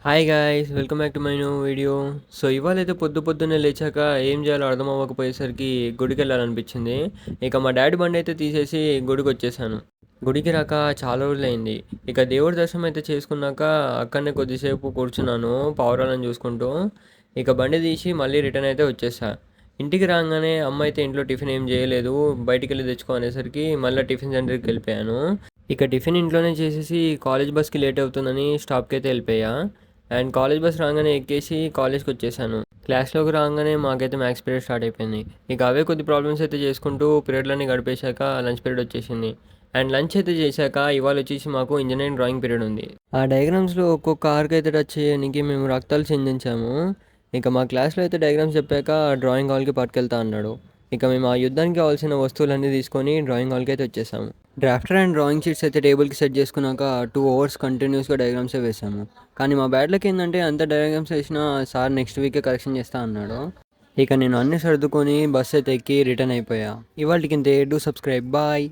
Hi guys! Welcome back to my new video. ఇవాళైతే పొద్దున్నే లేచాక ఏం చేయాలో అర్థం అవ్వకపోయేసరికి గుడికెళ్ళాలనిపించింది. ఇక మా డ్యాడీ బండయితే తీసేసి గుడికొచ్చేసాను. గుడికి రాక చాలా రోజులైంది. ఇక దేవుడి దర్శనం అయితే చేసుకున్నాక అక్కడనే కొద్దిసేపు కూర్చున్నాను పావురాలను చూసుకుంటూ. ఇక బండి తీసి మళ్ళీ రిటర్న్ అయితే వచ్చేసా. ఇంటికి రాగానే అమ్మ అయితే ఇంట్లో టిఫిన్ ఏం చేయలేదు. బయటికెళ్ళి తెచ్చుకో అనేసరికి మళ్ళీ టిఫిన్ సెంటర్‌కి వెళ్ళిపోయాను. ఇక టిఫిన్ ఇంట్లోనే చేసేసి కాలేజ్ బస్‌కి లేట్ అవుతుందని స్టాప్‌కి అయితే వెళ్ళిపోయా. అండ్ కాలేజ్ బస్ రాగానే ఎక్కేసి కాలేజ్కి వచ్చేసాను. క్లాస్లోకి రాగానే మాకైతే మ్యాథ్స్ పీరియడ్ స్టార్ట్ అయిపోయింది. ఇక అవే కొద్ది ప్రాబ్లమ్స్ అయితే చేసుకుంటూ పీరియడ్లన్నీ గడిపేశాక లంచ్ పీరియడ్ వచ్చేసింది. అండ్ లంచ్ అయితే చేశాక ఇవాళ వచ్చేసి మాకు ఇంజనీరింగ్ డ్రాయింగ్ పీరియడ్ ఉంది. ఆ డయాగ్రామ్స్లో ఒక్కొక్క ఆర్క్ అయితే టచ్ చేయడానికి మేము రక్తాలు చిందించాము. ఇక మా క్లాస్లో అయితే డయాగ్రామ్స్ చెప్పాక డ్రాయింగ్ హాల్కి పట్టుకెళ్తా అన్నాడు. ఇక మేము ఆ యుద్ధానికి కావాల్సిన వస్తువులన్నీ తీసుకొని డ్రాయింగ్ హాల్కి అయితే వచ్చేసాము. డ్రాఫ్టర్ అండ్ డ్రాయింగ్ షీట్స్ అయితే టేబుల్కి సెట్ చేసుకున్నాక 2 అవర్స్ కంటిన్యూస్గా డయాగ్రామ్సే వేసాము. కానీ మా బ్యాడ్ లక్ ఏంటంటే అంత డయాగ్రామ్స్ వేసినా సార్ నెక్స్ట్ వీకే కరెక్షన్ చేస్తా అన్నాడు. ఇక నేను అన్నీ సర్దుకొని బస్ అయితే ఎక్కి రిటర్న్ అయిపోయా. ఇవాళకి ఇంతే. Do subscribe. బాయ్.